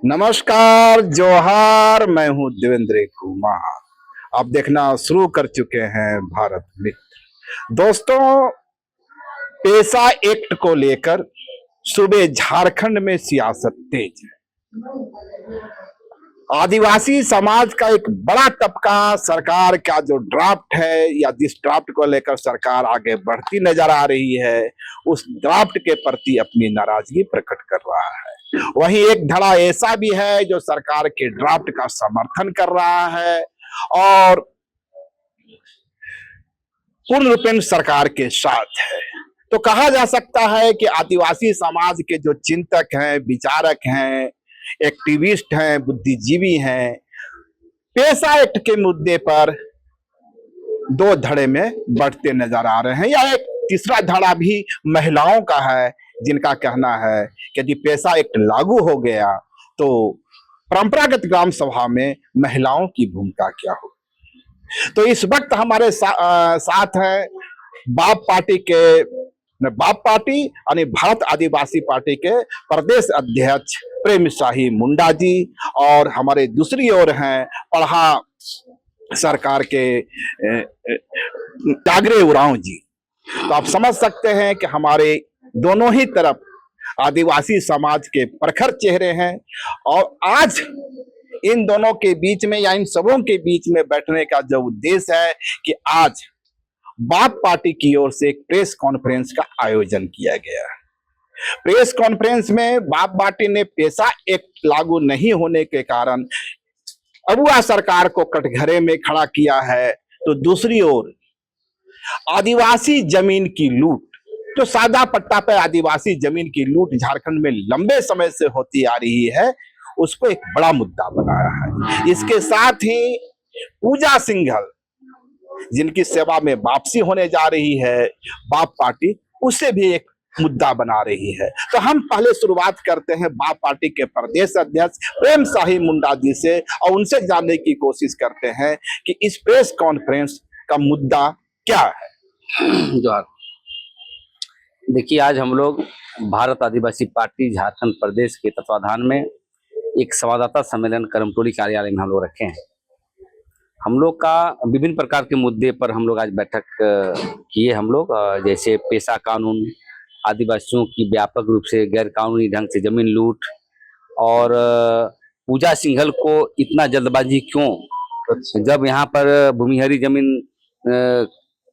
नमस्कार, जोहार। मैं हूं देवेंद्र कुमार। आप देखना शुरू कर चुके हैं भारत मित्र। दोस्तों, पेशा एक्ट को लेकर सूबे झारखंड में सियासत तेज है। आदिवासी समाज का एक बड़ा तबका सरकार का जो ड्राफ्ट है या जिस ड्राफ्ट को लेकर सरकार आगे बढ़ती नजर आ रही है, उस ड्राफ्ट के प्रति अपनी नाराजगी प्रकट कर रहा है। वहीं एक धड़ा ऐसा भी है जो सरकार के ड्राफ्ट का समर्थन कर रहा है और पूर्ण रूपेण सरकार के साथ है। तो कहा जा सकता है कि आदिवासी समाज के जो चिंतक हैं, विचारक हैं, एक्टिविस्ट हैं, बुद्धिजीवी हैं, पेशा एक्ट के मुद्दे पर दो धड़े में बढ़ते नजर आ रहे हैं। या एक तीसरा धड़ा भी महिलाओं का है, जिनका कहना है कि यदि पेशा एक्ट लागू हो गया तो परंपरागत ग्राम सभा में महिलाओं की भूमिका क्या हो। तो इस वक्त हमारे साथ है बाप पार्टी यानी भारत आदिवासी पार्टी के प्रदेश अध्यक्ष प्रेम शाही मुंडा जी, और हमारे दूसरी ओर हैं पढ़ा सरकार के टागरे उरांव जी। तो आप समझ सकते हैं कि हमारे दोनों ही तरफ आदिवासी समाज के प्रखर चेहरे हैं। और आज इन दोनों के बीच में या इन सबों के बीच में बैठने का जो उद्देश्य है कि आज बाप पार्टी की ओर से एक प्रेस कॉन्फ्रेंस का आयोजन किया गया। प्रेस कॉन्फ्रेंस में बाप पार्टी ने पेशा एक्ट लागू नहीं होने के कारण अगुआ सरकार को कटघरे में खड़ा किया है। तो दूसरी ओर आदिवासी जमीन की लूट, तो सादा पट्टा पर आदिवासी जमीन की लूट झारखंड में लंबे समय से होती आ रही है, उसको एक बड़ा मुद्दा बनाया है। इसके साथ ही पूजा सिंघल, जिनकी सेवा में वापसी होने जा रही है बाप पार्टी, उसे भी एक मुद्दा बना रही है। तो हम पहले शुरुआत करते हैं बाप पार्टी के प्रदेश अध्यक्ष प्रेम शाही मुंडा जी से और उनसे जानने की कोशिश करते हैं कि इस प्रेस कॉन्फ्रेंस का मुद्दा क्या है। जोहार। देखिए, आज हम लोग भारत आदिवासी पार्टी झारखंड प्रदेश के तत्वाधान में एक संवाददाता सम्मेलन करमटोली कार्यालय में हम लोग रखे हैं। हम लोग का विभिन्न प्रकार के मुद्दे पर हम लोग आज बैठक किए। हम लोग जैसे पेशा कानून, आदिवासियों की व्यापक रूप से गैर कानूनी ढंग से जमीन लूट, और पूजा सिंघल को इतना जल्दबाजी क्यों, जब यहाँ पर भूमिहरी जमीन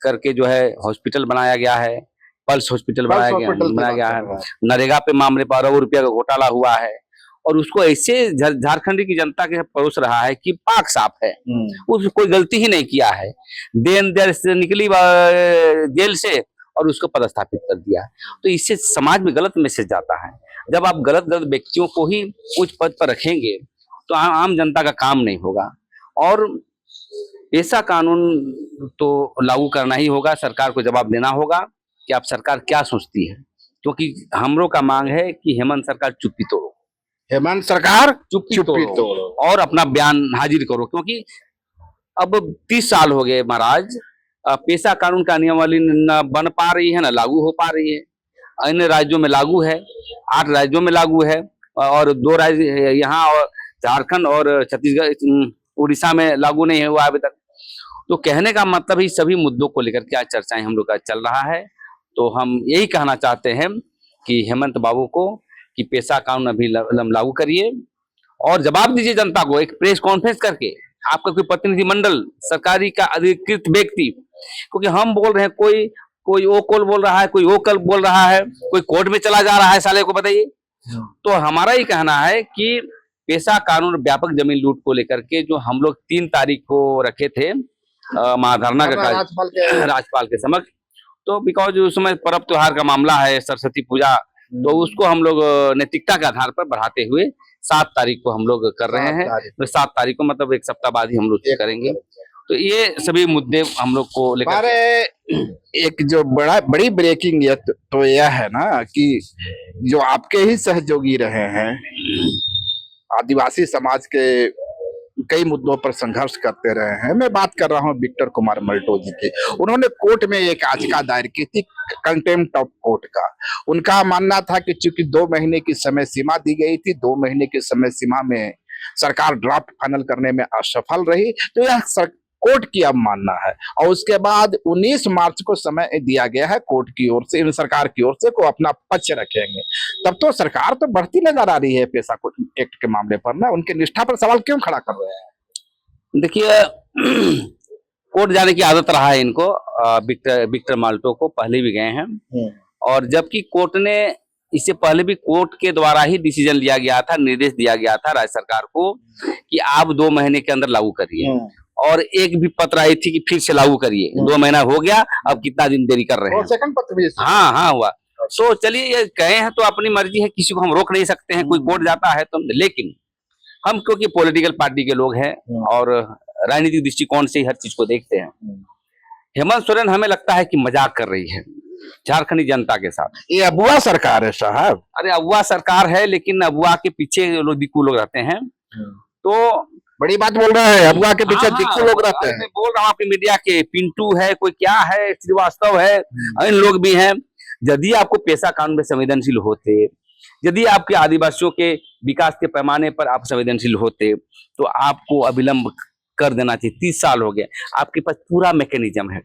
करके जो है हॉस्पिटल बनाया गया है, पल्स हॉस्पिटल बनाया गया है, नरेगा पे मामले पर अरबों रुपया का घोटाला हुआ है, और उसको ऐसे झारखंड की जनता के परोस रहा है कि पाक साफ है, उसको कोई गलती ही नहीं किया है। देन देर से निकली जेल से और उसको पदस्थापित कर दिया। तो इससे समाज में गलत मैसेज जाता है। जब आप गलत व्यक्तियों को ही उच्च पद पर रखेंगे तो आम जनता का काम नहीं होगा। और ऐसा कानून तो लागू करना ही होगा, सरकार को जवाब देना होगा कि आप सरकार क्या सोचती है, क्योंकि हम लोग का मांग है कि हेमंत सरकार चुप्पी तोड़ो, हेमंत सरकार चुप्पी तोड़ो और अपना बयान हाजिर करो। क्योंकि अब 30 साल हो गए महाराज, पेशा कानून का नियमावली न बन पा रही है, न लागू हो पा रही है। अन्य राज्यों में लागू है, 8 राज्यों में लागू है, और 2 राज्य यहाँ और झारखंड और छत्तीसगढ़ उड़ीसा में लागू नहीं हुआ अभी तक। तो कहने का मतलब ही सभी मुद्दों को लेकर क्या चर्चाएं हम लोग का चल रहा है। तो हम यही कहना चाहते हैं कि हेमंत बाबू को कि पेशा कानून अभी लागू करिए और जवाब दीजिए जनता को, एक प्रेस कॉन्फ्रेंस करके। आपका कोई प्रतिनिधिमंडल, सरकारी का अधिकृत व्यक्ति, क्योंकि हम बोल रहे हैं, कोई ओ कॉल बोल रहा है, कोई ओ कल बोल रहा है, कोई कोर्ट में चला जा रहा है, साले को बताइए। तो हमारा ही कहना है कि पेशा कानून व्यापक जमीन लूट को लेकर के जो हम लोग 3 तारीख को रखे थे महाधरना का राज्यपाल के समक्ष, तो बिकॉज उस समय पर्व त्योहार का मामला है, सरस्वती पूजा, तो उसको हम लोग नैतिकता के आधार पर बढ़ाते हुए 7 तारीख को हम लोग कर रहे हैं। तो 7 तारीख को मतलब 1 सप्ताह बाद ही हम लोग करेंगे। तो ये सभी मुद्दे हम लोग को लेकर एक जो बड़ी ब्रेकिंग तो यह है ना कि जो आपके ही सहयोगी रहे हैं, आदिवासी समाज के कई मुद्दों पर संघर्ष करते रहे हैं। मैं बात कर रहा हूं विक्टर कुमार मल्टो जी की। उन्होंने कोर्ट में एक याचिका दायर की थी, कंटेम्प्ट ऑफ कोर्ट का। उनका मानना था कि चूंकि 2 महीने की समय सीमा दी गई थी, 2 महीने की समय सीमा में सरकार ड्राफ्ट फाइनल करने में असफल रही, तो यह कोर्ट की अब मानना है। और उसके बाद 19 मार्च को समय दिया गया है कोर्ट की ओर से, सरकार की ओर से, को अपना पक्ष रखेंगे। तब तो सरकार तो बढ़ती नजर आ रही है पेशा एक्ट के मामले पर ना, उनके निष्ठा पर सवाल क्यों खड़ा कर रहे हैं? देखिए, कोर्ट जाने की आदत रहा है इनको। विक्टर माल्टो को पहले भी गए हैं, और जबकि कोर्ट ने इससे पहले भी कोर्ट के द्वारा ही डिसीजन लिया गया था, निर्देश दिया गया था राज्य सरकार को कि आप 2 महीने के अंदर लागू करिए, और एक भी पत्र आई थी कि फिर से लागू करिए। 2 महीना हो गया, अब कितना दिन देरी कर रहे हैं। सेकंड पत्र भी हाँ हुआ। तो चलिए, ये कहे हैं तो अपनी मर्जी है, किसी को हम रोक नहीं सकते हैं। कोई कोर्ट जाता है तो, लेकिन हम क्योंकि पॉलिटिकल पार्टी के लोग हैं और राजनीतिक दृष्टिकोण से ही हर चीज को देखते हैं, हेमंत सोरेन हमें लगता है कि मजाक कर रही है झारखंडी जनता के साथ। ये अबुआ सरकार है साहब। अरे अबुआ सरकार है, लेकिन अबुआ के पीछे दिक्कू लोग रहते हैं। तो बड़ी बात बोल रहे हैं, अबुआ के पीछे दिक्कू लोग रहते हैं। मैं बोल रहा हूँ आपकी मीडिया के, पिंटू है, कोई क्या है, श्रीवास्तव है, इन लोग भी हैं। यदि आपको पेशा कानून में संवेदनशील होते, यदि आपके आदिवासियों के विकास के पैमाने पर आप संवेदनशील होते, तो आपको अविलंब कर देना चाहिए। 30 साल हो गए, आपके पास पूरा मैकेनिज्म है।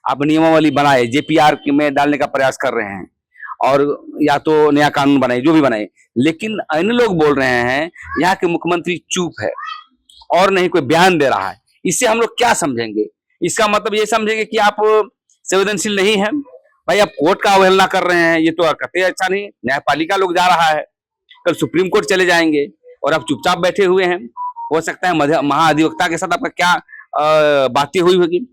आप नियमावली बनाए, जेपीआर में डालने का प्रयास कर रहे हैं, और या तो नया कानून बनाए, जो भी बनाए, लेकिन अन्य लोग बोल रहे हैं यहाँ के मुख्यमंत्री चुप है और नहीं कोई बयान दे रहा है। इससे हम लोग क्या समझेंगे? इसका मतलब ये समझेंगे कि आप संवेदनशील नहीं हैं। भाई, आप कोर्ट का अवहेलना कर रहे हैं, ये तो कतई अच्छा नहीं। न्यायपालिका लोग जा रहा है, कल सुप्रीम कोर्ट चले जाएंगे और आप चुपचाप बैठे हुए हैं। हो सकता है महाधिवक्ता के साथ आपका क्या बातें हुई होगी।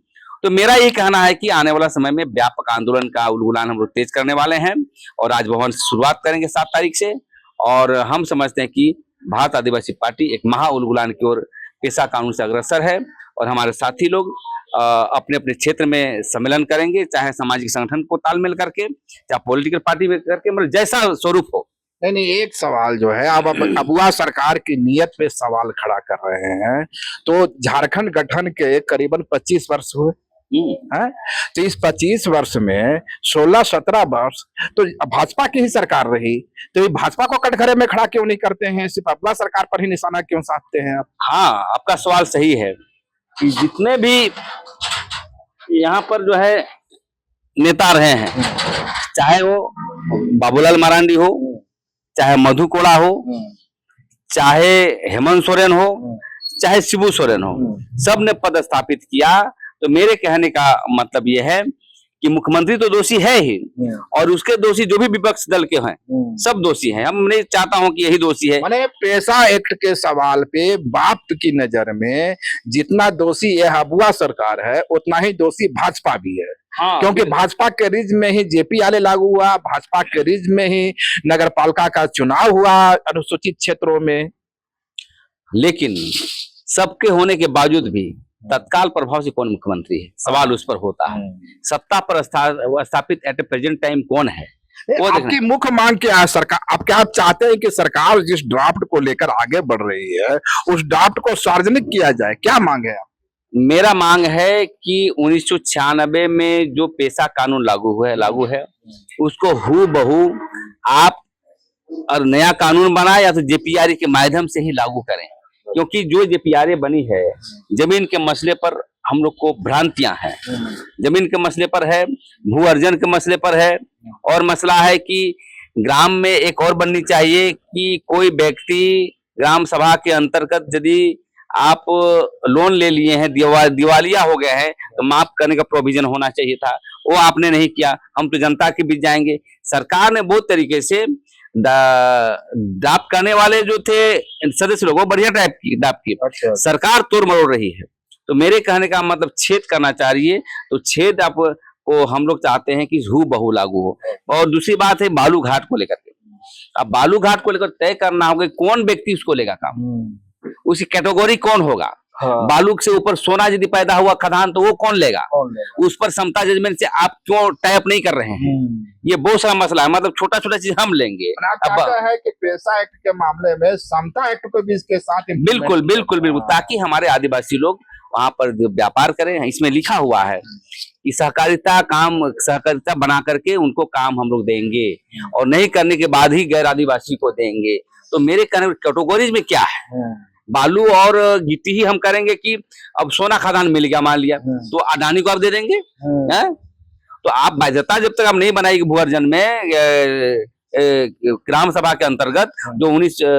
तो मेरा ये कहना है कि आने वाला समय में व्यापक आंदोलन का उलगुलान हम लोग तेज करने वाले हैं, और राजभवन से शुरुआत करेंगे 7 तारीख से। और हम समझते हैं कि भारत आदिवासी पार्टी एक महा उलगुलान की ओर पेशा कानून से अग्रसर है, और हमारे साथी लोग अपने अपने क्षेत्र में सम्मेलन करेंगे, चाहे सामाजिक संगठन को तालमेल करके, चाहे पॉलिटिकल पार्टी में करके, मतलब जैसा स्वरूप हो। नहीं, एक सवाल जो है, आप अबुआ सरकार की नीयत पे सवाल खड़ा कर रहे हैं। तो झारखंड गठन के करीबन 25 वर्ष हुए हैं, तो इस 25 वर्ष में 16-17 वर्ष तो भाजपा की ही सरकार रही, तो ये भाजपा को कटघरे में खड़ा क्यों नहीं करते हैं? सिर्फ अबुआ सरकार पर ही निशाना क्यों साधते हैं आप? हाँ, आपका सवाल सही है कि जितने भी यहाँ पर जो है नेता रहे हैं, चाहे वो बाबूलाल मरांडी हो, चाहे मधु कोड़ा हो, चाहे हेमंत सोरेन हो, चाहे शिबू सोरेन हो, सबने पद स्थापित किया। तो मेरे कहने का मतलब यह है कि मुख्यमंत्री तो दोषी है ही, और उसके दोषी जो भी विपक्ष दल के हैं, सब दोषी हैं। हम नहीं चाहता हूं कि यही दोषी है। माने पेशा एक्ट के सवाल पे बाप की नजर में जितना दोषी यह अबुआ सरकार है, उतना ही दोषी भाजपा भी है। हाँ, क्योंकि भाजपा के रिज में ही जेपीआर लागू हुआ, भाजपा के रिज में ही नगर पालिका का चुनाव हुआ अनुसूचित क्षेत्रों में। लेकिन सबके होने के बावजूद भी तत्काल प्रभाव से कौन मुख्यमंत्री है, सवाल उस पर होता है। सत्ता पर स्थापित एट ए प्रेजेंट टाइम कौन है? आपकी मुख्य मांग क्या है सरकार? आप क्या चाहते हैं कि सरकार जिस ड्राफ्ट को लेकर आगे बढ़ रही है, उस ड्राफ्ट को सार्वजनिक किया जाए? क्या मांग है? मेरा मांग है कि 1996 में जो पेशा कानून लागू है, उसको हूबहू आप और नया कानून बनाए, या तो जेपीआर के माध्यम से ही लागू करें। क्योंकि जो जेपीआर बनी है, जमीन के मसले पर हम लोग को भ्रांतियां हैं। जमीन के मसले पर है, भू अर्जन के मसले पर है, और मसला है कि ग्राम में एक और बननी चाहिए कि कोई व्यक्ति ग्राम सभा के अंतर्गत यदि आप लोन ले लिए हैं, दिवालिया हो गए हैं, तो माफ करने का प्रोविजन होना चाहिए था। वो आपने नहीं किया। हम तो जनता के बीच जाएंगे। सरकार ने बहुत तरीके से ड्राफ्ट करने वाले जो थे सदस्य लोगों, बढ़िया ड्राफ्ट की अच्छा। सरकार तोड़ मरोड़ रही है। तो मेरे कहने का मतलब छेद करना चाहिए, तो छेद आप को हम लोग चाहते हैं कि हूबहू लागू हो। और दूसरी बात है बालू घाट को लेकर के। अब बालू घाट को लेकर तय करना होगा कौन व्यक्ति उसको लेगा काम, उसकी कैटेगरी कौन होगा। हाँ। बालू से ऊपर सोना यदि पैदा हुआ खदान तो वो कौन लेगा? उस पर समता जजमेंट से आप क्यों टाइप नहीं कर रहे हैं? ये बहुत सारा मसला है, मतलब छोटा छोटा चीज हम लेंगे। आप चाहते हैं कि पेशा एक्ट के मामले में समता एक्ट को भी इसके साथ बिल्कुल बिल्कुल बिल्कुल, ताकि हमारे आदिवासी लोग वहां पर व्यापार करें। इसमें लिखा हुआ है कि सहकारिता बना करके उनको काम हम लोग देंगे और नहीं करने के बाद ही गैर आदिवासी को देंगे। तो मेरे कहने कैटेगरीज में क्या है, बालू और गिट्टी ही हम करेंगे कि अब सोना खदान मिल गया मान लिया तो अडानी को आप दे देंगे हैं? तो आप बाध्यता जब तक आप नहीं बनाएगी भूअर्जन में ग्राम सभा के अंतर्गत जो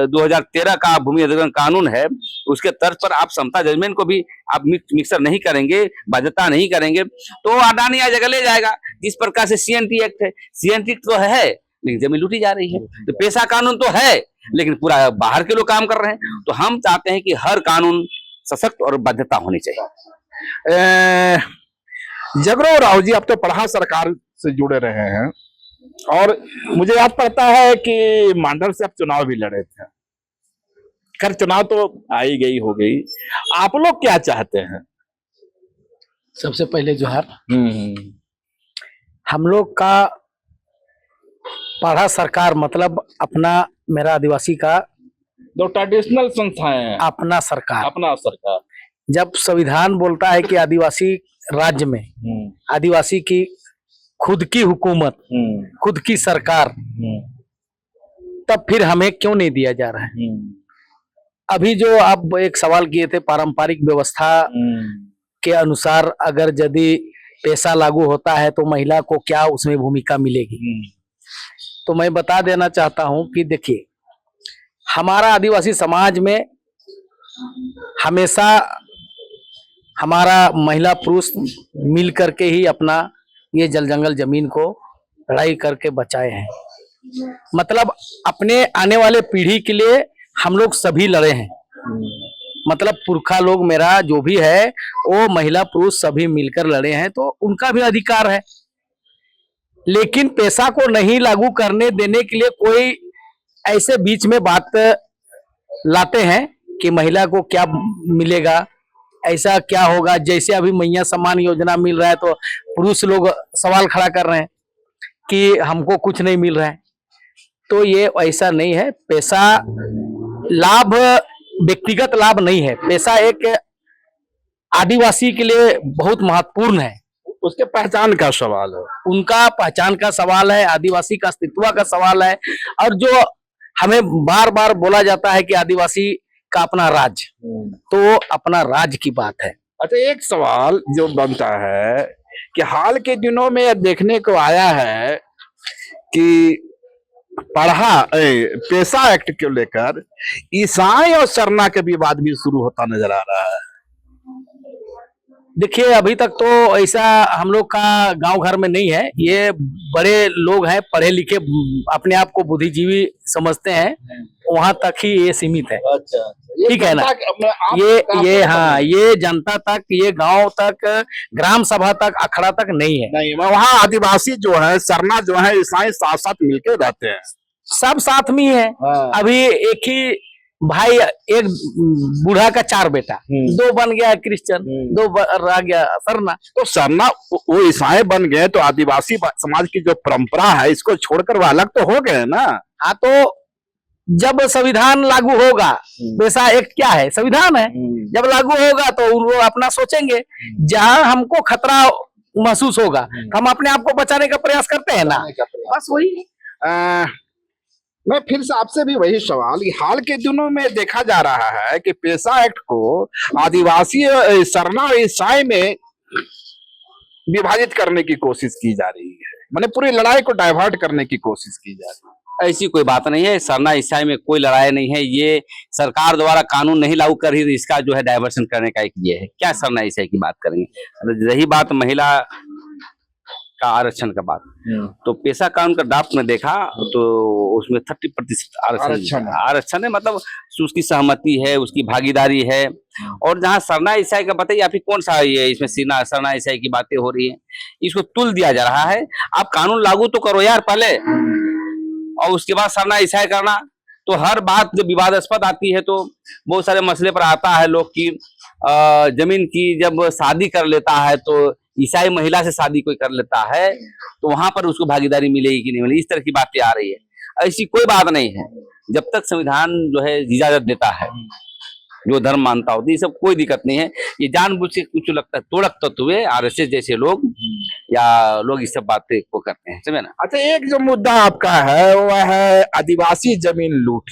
2013 का भूमि अधिग्रहण कानून है उसके तर्ज पर आप समता जजमेंट को भी आप मिक्सर नहीं करेंगे, बाध्यता नहीं करेंगे तो अडानी आ जगह ले जाएगा। जिस प्रकार से CNT एक्ट है, CNT एक्ट तो है लेकिन जमीन लूटी जा रही है, तो पेशा कानून तो है लेकिन पूरा बाहर के लोग काम कर रहे हैं। तो हम चाहते हैं कि हर कानून सशक्त और बाध्यता होनी चाहिए। जगरो राव जी, आप तो पढ़ा सरकार से जुड़े रहे हैं और मुझे याद पड़ता है कि मांडर से आप चुनाव भी लड़े थे। खैर चुनाव तो आई गई हो गई, आप लोग क्या चाहते हैं? सबसे पहले जोहार। हम लोग का पढ़ा सरकार मतलब अपना मेरा आदिवासी का जो ट्रेडिशनल संस्थाएं हैं, अपना सरकार। अपना सरकार जब संविधान बोलता है कि आदिवासी राज्य में आदिवासी की खुद की हुकूमत, खुद की सरकार, तब फिर हमें क्यों नहीं दिया जा रहा है? अभी जो आप एक सवाल किए थे, पारंपरिक व्यवस्था के अनुसार अगर यदि पेशा लागू होता है तो महिला को क्या उसमें भूमिका मिलेगी? तो मैं बता देना चाहता हूं कि देखिए, हमारा आदिवासी समाज में हमेशा हमारा महिला पुरुष मिल करके ही अपना ये जल जंगल जमीन को लड़ाई करके बचाए हैं। मतलब अपने आने वाले पीढ़ी के लिए हम लोग सभी लड़े हैं। मतलब पुरखा लोग मेरा जो भी है वो महिला पुरुष सभी मिलकर लड़े हैं, तो उनका भी अधिकार है। लेकिन पेशा को नहीं लागू करने देने के लिए कोई ऐसे बीच में बात लाते हैं कि महिला को क्या मिलेगा, ऐसा क्या होगा। जैसे अभी मैया सम्मान योजना मिल रहा है तो पुरुष लोग सवाल खड़ा कर रहे हैं कि हमको कुछ नहीं मिल रहा है। तो ये ऐसा नहीं है। पेशा लाभ व्यक्तिगत लाभ नहीं है, पेशा एक आदिवासी के लिए बहुत महत्वपूर्ण है। उसके पहचान का सवाल है, उनका पहचान का सवाल है, आदिवासी का अस्तित्व का सवाल है। और जो हमें बार बार बोला जाता है कि आदिवासी का अपना राज्य, तो अपना राज्य की बात है। अच्छा, एक सवाल जो बनता है कि हाल के दिनों में यह देखने को आया है कि पेशा एक्ट को लेकर ईसाई और सरना के विवाद भी शुरू होता नजर आ रहा है। देखिए, अभी तक तो ऐसा हम लोग का गांव घर में नहीं है। ये बड़े लोग हैं, पढ़े लिखे, अपने आप को बुद्धिजीवी समझते हैं, वहां तक ही ये सीमित है। अच्छा, ठीक है ना? ये जनता तक, ये गांव तक, ग्राम सभा तक, अखड़ा तक नहीं है। नहीं, वहाँ आदिवासी जो है, सरना जो है, ईसाई साथ साथ मिलकर रहते हैं, सब साथ में है। अभी एक ही भाई, एक बूढ़ा का 4 बेटा, 2 बन गया क्रिश्चियन, 2 रह गया सरना। तो सरना वो ईसाई बन गए तो आदिवासी समाज की जो परंपरा है इसको छोड़कर वह अलग तो हो गए ना। हाँ, तो जब संविधान लागू होगा, पेशा एक्ट क्या है? संविधान है। जब लागू होगा तो वो अपना सोचेंगे। जहां हमको खतरा महसूस होगा तो हम अपने आप को बचाने का प्रयास करते हैं ना, बस वही। मैं फिर से आपसे भी वही सवाल, हाल के दिनों में देखा जा रहा है कि पेशा एक्ट को आदिवासी, सरना और ईसाई में विभाजित करने की कोशिश की जा रही है, माने पूरी लड़ाई को डाइवर्ट करने की कोशिश की जा रही है। ऐसी कोई बात नहीं है, सरना ईसाई में कोई लड़ाई नहीं है। ये सरकार द्वारा कानून नहीं लागू कर ही इसका जो है डाइवर्सन करने का एक ये है। क्या सरना ईसाई की बात करेंगे? रही बात महिला का आरक्षण का बात, तो पेशा कानून का ड्राफ्ट में देखा तो उसमें 30% आरक्षण है, मतलब उसकी सहमति है, उसकी भागीदारी है। और जहाँ सरना ईसाई का बताइए, आप ही कौन सा ये इसमें सरना ईसाई की बातें हो रही है, इसको तुल दिया जा रहा है। आप कानून लागू तो करो यार पहले, और उसके बाद सरना ईसाई करना। तो हर बात जब विवादास्पद आती है तो बहुत सारे मसले पर आता है लोग की जमीन की जब शादी कर लेता है तो ईसाई महिला से शादी कोई कर लेता है तो वहां पर उसको भागीदारी मिलेगी कि नहीं मिलेगी, इस तरह की बातें आ रही है। ऐसी कोई बात नहीं है, जब तक संविधान जो है इजाजत देता है, जो धर्म मानता होता है, ये सब कोई दिक्कत नहीं है। ये जानबूझ के कुछ लगता है तोड़क तत्व आरएसएस जैसे लोग या लोग इस सब बातें को करते हैं, समझे ना। अच्छा, एक जो मुद्दा आपका है वो है आदिवासी जमीन लूट।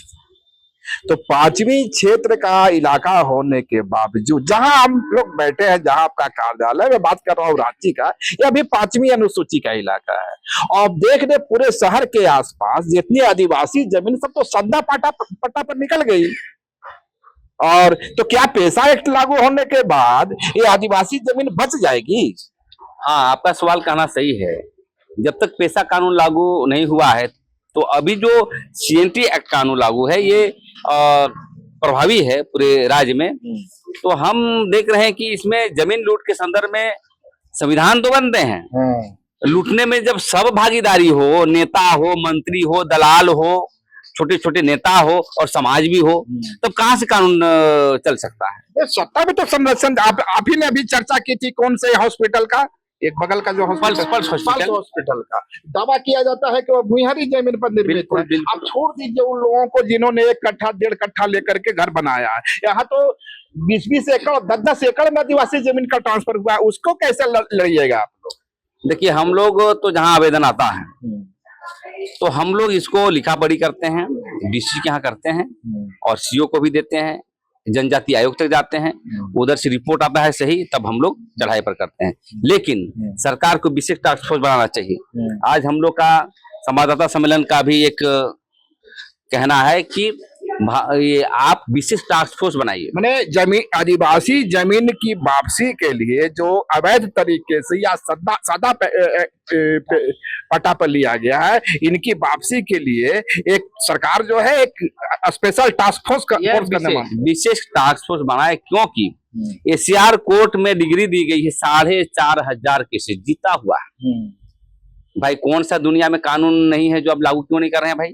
तो 5वीं क्षेत्र का इलाका होने के बावजूद जहां हम लोग बैठे हैं, जहां आपका कार्यालय, मैं बात कर रहा हूँ रांची का, यह भी 5वीं अनुसूची का इलाका है। और देख दे पूरे शहर के आसपास जितनी आदिवासी जमीन सब तो सद्दा पट्टा पर निकल गई। और तो क्या पैसा एक्ट लागू होने के बाद ये आदिवासी जमीन बच जाएगी? हाँ, आपका सवाल कहना सही है। जब तक पैसा कानून लागू नहीं हुआ है तो अभी जो सीएनटी एक्ट कानून लागू है ये प्रभावी है पूरे राज्य में। तो हम देख रहे हैं कि इसमें जमीन लूट के संदर्भ में संविधान तो बनते हैं, लूटने में जब सब भागीदारी हो, नेता हो, मंत्री हो, दलाल हो, छोटे छोटे नेता हो और समाज भी हो, तब कहां से कानून चल सकता है? ये सत्ता में तो संरक्षण आप ही ने अभी चर्चा की थी, कौन से हॉस्पिटल का, एक बगल का जो पल्स हॉस्पिटल का दावा किया जाता है कि वो भूमिहारी जमीन पर निर्मित है। अब छोड़ दीजिए उन लोगों को जिन्होंने 1 कट्ठा 1.5 कट्ठा लेकर के घर बनाया है। यहाँ तो 20-20 एकड़ 10-10 एकड़ में आदिवासी जमीन का ट्रांसफर हुआ है, उसको कैसे लड़िएगा आप लोग? देखिए, हम लोग तो जहां आवेदन आता है तो हम लोग इसको लिखा पढ़ी करते हैं, डीसी के यहाँ करते हैं और सीओ को भी देते हैं, जनजाति आयोग तक जाते हैं, उधर से रिपोर्ट आता है सही, तब हम लोग चढ़ाई पर करते हैं। लेकिन सरकार को विशेष टास्क फोर्स बनाना चाहिए। आज हम लोग का संवाददाता सम्मेलन का भी एक कहना है कि ये आप विशेष टास्क फोर्स बनाइए। मैंने आदिवासी जमीन की वापसी के लिए जो अवैध तरीके से या सादा पट्टा पर लिया गया है, इनकी वापसी के लिए एक सरकार जो है एक स्पेशल टास्क फोर्स विशेष टास्क फोर्स बनाए, क्योंकि एसीआर कोर्ट में डिग्री दी गई है 4,500 केसेस जीता हुआ है। भाई कौन सा दुनिया में कानून नहीं है जो आप लागू क्यों नहीं कर रहे हैं? भाई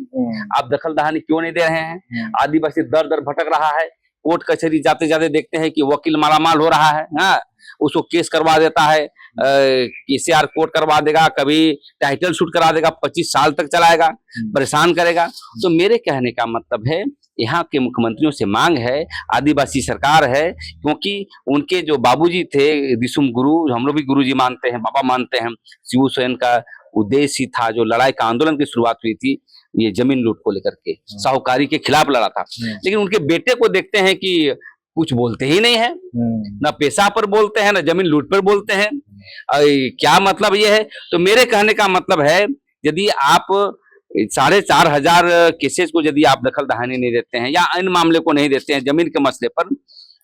आप दखल दहानी क्यों नहीं दे रहे हैं? आदिवासी दर दर भटक रहा है, कोर्ट कचहरी जाते जाते देखते हैं कि वकील मालामाल हो रहा है, हाँ, उसको केस करवा देता है, केसीआर कोर्ट करवा देगा, कभी टाइटल शूट करा देगा, 25 साल तक चलाएगा, परेशान करेगा। तो मेरे कहने का मतलब है, यहाँ के मुख्यमंत्रियों से मांग है, आदिवासी सरकार है, क्योंकि उनके जो बाबूजी थे दिसुम गुरु, हम लोग भी गुरुजी मानते हैं, बाबा मानते हैं, शिबू सोरेन का उद्देश्य ही था, जो लड़ाई का आंदोलन की शुरुआत हुई थी ये जमीन लूट को लेकर के, साहूकारी के खिलाफ लड़ा था। लेकिन उनके बेटे को देखते हैं कि कुछ बोलते ही नहीं है, ना पैसा पर बोलते हैं, ना जमीन लूट पर बोलते हैं। क्या मतलब ये है? तो मेरे कहने का मतलब है, यदि आप 4,500 केसेस को यदि आप दखल दहानी नहीं देते हैं या अन्य मामले को नहीं देते हैं जमीन के मसले पर,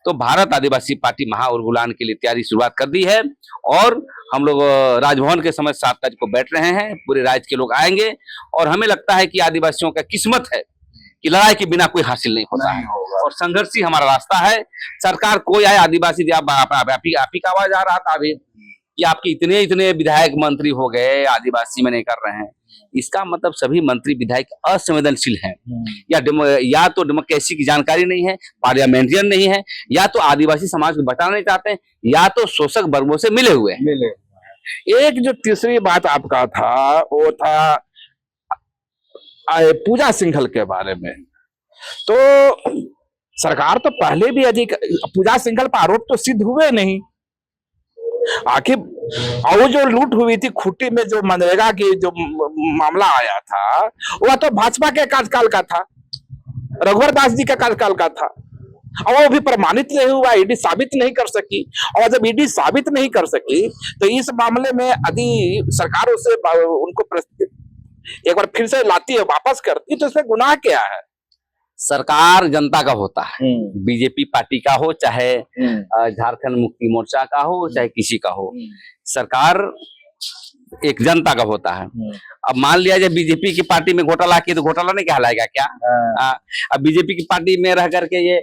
तो भारत आदिवासी पार्टी महाउर्गुलान के लिए तैयारी शुरुआत कर दी है। और हम लोग राजभवन के समय 7 तारीख को बैठ रहे हैं, पूरे राज्य के लोग आएंगे और हमें लगता है कि आदिवासियों का किस्मत है कि लड़ाई के बिना कोई हासिल नहीं होता है और संघर्ष ही हमारा रास्ता है। सरकार कोई आए, आदिवासी आप ही का आवाज आ रहा था अभी कि आपके इतने विधायक मंत्री हो गए, आदिवासी में नहीं कर रहे हैं। इसका मतलब सभी मंत्री विधायक असंवेदनशील हैं, या तो डेमोक्रेसी की जानकारी नहीं है, पार्लियामेंटेरियन नहीं है, या तो आदिवासी समाज को बचाना नहीं चाहते हैं, या तो शोषक वर्गों से मिले हुए हैं। एक जो तीसरी बात आपका था वो था पूजा सिंघल के बारे में। तो सरकार तो पहले भी अधिक पूजा सिंघल पर आरोप तो सिद्ध हुए नहीं, आखिर और जो लूट हुई थी खुट्टी में, जो मनरेगा की जो मामला आया था वह तो भाजपा के कार्यकाल का था, रघुवर दास जी के कार्यकाल का था, और वो भी प्रमाणित नहीं हुआ, ईडी साबित नहीं कर सकी। और जब ईडी साबित नहीं कर सकी तो इस मामले में यदि सरकार उसे उनको एक बार फिर से लाती है, वापस करती, तो इसमें गुनाह क्या है? सरकार जनता का होता है, बीजेपी पार्टी का हो, चाहे झारखंड मुक्ति मोर्चा का हो, चाहे किसी का हो, सरकार एक जनता का होता है। अब मान लिया जाए बीजेपी की पार्टी में घोटाला किया तो घोटाला नहीं कहलाएगा क्या? अब बीजेपी की पार्टी में रह करके ये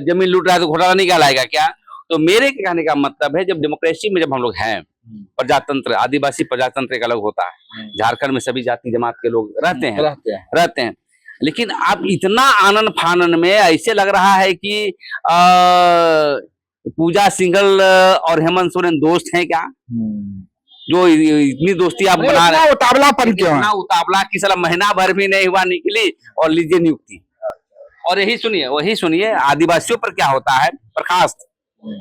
जमीन लूट रहा है तो घोटाला नहीं कहलाएगा क्या? तो मेरे कहने का मतलब है, जब डेमोक्रेसी में जब हम लोग हैं, प्रजातंत्र, आदिवासी प्रजातंत्र एक अलग होता है, झारखंड में सभी जाति जमात के लोग रहते हैं। लेकिन अब इतना आनन फानन में ऐसे लग रहा है कि पूजा सिंघल और हेमंत सोरेन दोस्त हैं क्या? जो इतनी दोस्ती आप बना रहे हैं, उतावलापन क्यों है? इतना उतावला कि साला महीना भर भी नहीं हुआ निकली और लीजिए नियुक्ति। और वही सुनिए आदिवासियों पर क्या होता है। बर्खास्त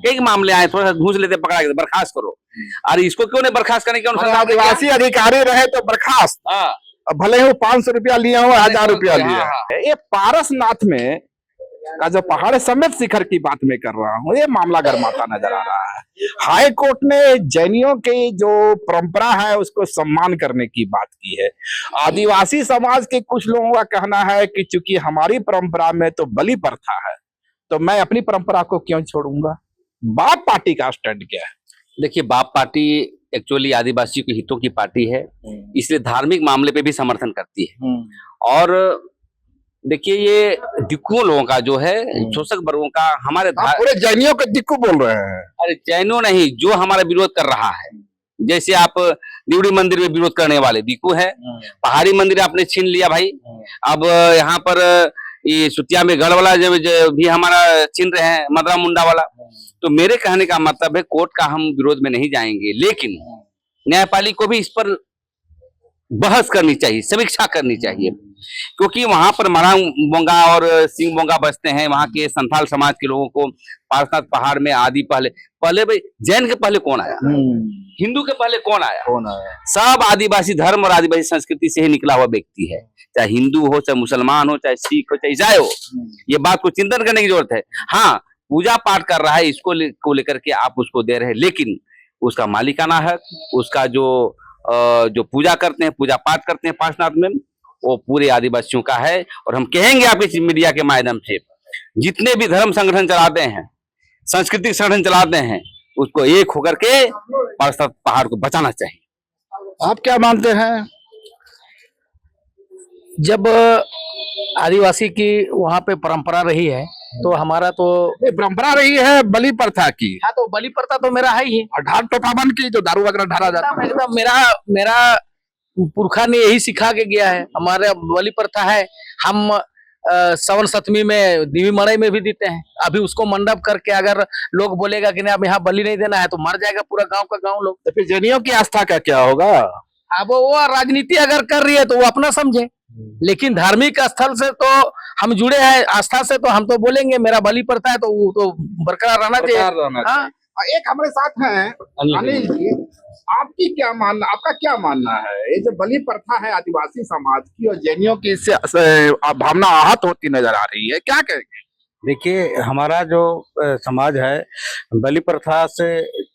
एक मामले आए, थोड़ा सा घूस लेते पकड़ा के बर्खास्त करो। अरे इसको क्यों नहीं बर्खास्त करने के अनुसार? आदिवासी अधिकारी रहे तो बर्खास्त, हाँ, भले ही वो 500 रुपया लिया हो, 1000 रुपया हाँ, लिया हाँ। है। ये पारसनाथ में का जो पहाड़ समेत शिखर की बात मैं कर रहा हूँ, ये मामला गरमाता नजर आ रहा है। हाई कोर्ट ने जैनियों की जो परंपरा है उसको सम्मान करने की बात की है। आदिवासी समाज के कुछ लोगों का कहना है कि चूंकि हमारी परंपरा में तो बलि प्रथा है, तो मैं अपनी परंपरा को क्यों छोड़ूंगा। बाप पार्टी का स्टैंड क्या है? देखिए, बाप पार्टी एक्चुअली आदिवासियों के हितों की पार्टी है, इसलिए धार्मिक मामले पे भी समर्थन करती है। और देखिए, ये दिक्कुओं लोगों का जो है, शोषक वर्गों का, हमारे आप पूरे जैनियों को दिक्कू बोल रहे हैं। अरे जैनों नहीं, जो हमारा विरोध कर रहा है। जैसे आप दिवड़ी मंदिर में विरोध करने वाले दिक्कू है, पहाड़ी मंदिर आपने छीन लिया भाई। अब यहाँ पर ये सुतिया में गढ़ वाला जो भी हमारा छीन रहे हैं, मदरा मुंडा वाला। तो मेरे कहने का मतलब है, कोर्ट का हम विरोध में नहीं जाएंगे, लेकिन न्यायपालिका को भी इस पर बहस करनी चाहिए, समीक्षा करनी चाहिए, क्योंकि वहां पर मरांग बोंगा और सिंह बोंगा बसते हैं। वहां के संथाल समाज के लोगों को पारसनाथ पहाड़ में आदि पहले भाई जैन के पहले कौन आया, हिंदू के पहले कौन आया? सब आदिवासी धर्म और आदिवासी संस्कृति से ही निकला हुआ व्यक्ति है, चाहे हिंदू हो, चाहे मुसलमान हो, चाहे सिख हो, चाहे ईसाई हो। ये बात को चिंतन करने की जरूरत है। हाँ, पूजा पाठ कर रहा है, इसको लेकर के आप उसको दे रहे हैं, लेकिन उसका मालिकाना हक, उसका जो पूजा करते हैं, पूजा पाठ करते हैं पारसनाथ में, वो पूरे आदिवासियों का है। और हम कहेंगे आपके मीडिया के माध्यम से, जितने भी धर्म संगठन चलाते हैं, सांस्कृतिक संगठन चलाते हैं, उसको एक होकर के पारसनाथ पहाड़ को बचाना चाहिए। आप क्या मानते हैं? जब आदिवासी की वहाँ पे परंपरा रही है, तो हमारा तो ये परंपरा रही है बलि प्रथा की। हाँ, तो बलि प्रथा तो मेरा है ही। और ढाल टोपावन की जो दारू वगैरह ढाला जाता है, एकदम मेरा पुरखा ने यही सिखा के गया है। हमारे बलि प्रथा है, हम श्रवण सप्तमी में देवी मड़ई में भी देते हैं। अभी उसको मंडप करके अगर लोग बोलेगा कि नहीं अब यहाँ बलि नहीं देना है, तो मर जाएगा पूरा गांव का गांव लोग। तो फिर जैनियों की आस्था का क्या होगा? अब वो राजनीति अगर कर रही है तो वो अपना समझे, लेकिन धार्मिक स्थल से तो हम जुड़े हैं, आस्था से तो हम तो बोलेंगे मेरा बलि प्रथा है, तो वो तो बरकरार रहना चाहिए। हाँ, एक हमारे साथ हैं अनिल जी, आपका क्या मानना है? ये जो बलि प्रथा है आदिवासी समाज की और जैनियों की, इससे भावना आहत होती नजर आ रही है, क्या कहेंगे? देखिए, हमारा जो समाज है बलि प्रथा से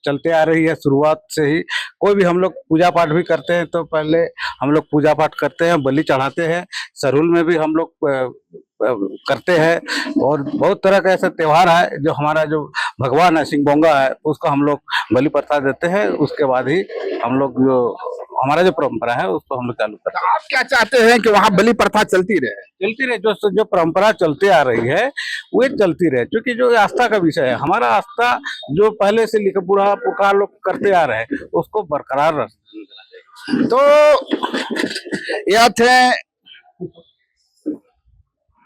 चलते आ रही है शुरुआत से ही। कोई भी हम लोग पूजा पाठ भी करते हैं तो पहले हम लोग पूजा पाठ करते हैं, बलि चढ़ाते हैं। सरुल में भी हम लोग करते हैं, और बहुत तरह का ऐसा त्योहार है जो हमारा जो भगवान है सिंह बोंगा है, उसको हम लोग बलि प्रथा देते हैं। उसके बाद ही हम लोग जो हमारा जो परंपरा है उसको हम लोग चालू करते हैं। आप क्या चाहते हैं कि वहाँ बलि प्रथा चलती रहे? जो परंपरा चलती आ रही है वो चलती रहे, क्योंकि जो आस्था का विषय है, हमारा आस्था जो पहले से लेकर पूरा पुकार लोग करते आ रहे हैं उसको बरकरार रखना। तो यह थे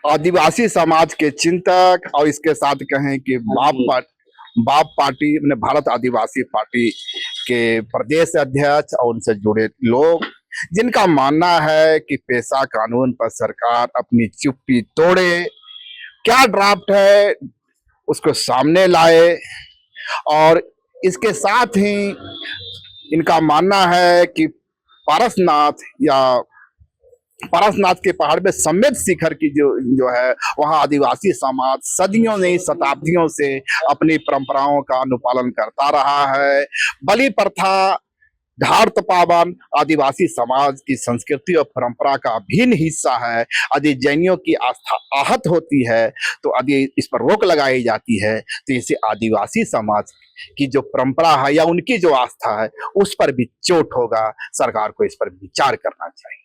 आदिवासी समाज के चिंतक, और इसके साथ कहें कि बाप पार्टी अपने भारत आदिवासी पार्टी के प्रदेश अध्यक्ष और उनसे जुड़े लोग, जिनका मानना है कि पेशा कानून पर सरकार अपनी चुप्पी तोड़े, क्या ड्राफ्ट है उसको सामने लाए। और इसके साथ ही इनका मानना है कि पारसनाथ के पहाड़ में समेत शिखर की जो है, वहाँ आदिवासी समाज सदियों नहीं शताब्दियों से अपनी परंपराओं का अनुपालन करता रहा है। बलि प्रथा, ढाल तपावन आदिवासी समाज की संस्कृति और परंपरा का अभिन्न हिस्सा है। यदि जैनियों की आस्था आहत होती है तो यदि इस पर रोक लगाई जाती है, तो इसे आदिवासी समाज की जो परंपरा है या उनकी जो आस्था है उस पर भी चोट होगा। सरकार को इस पर विचार करना चाहिए।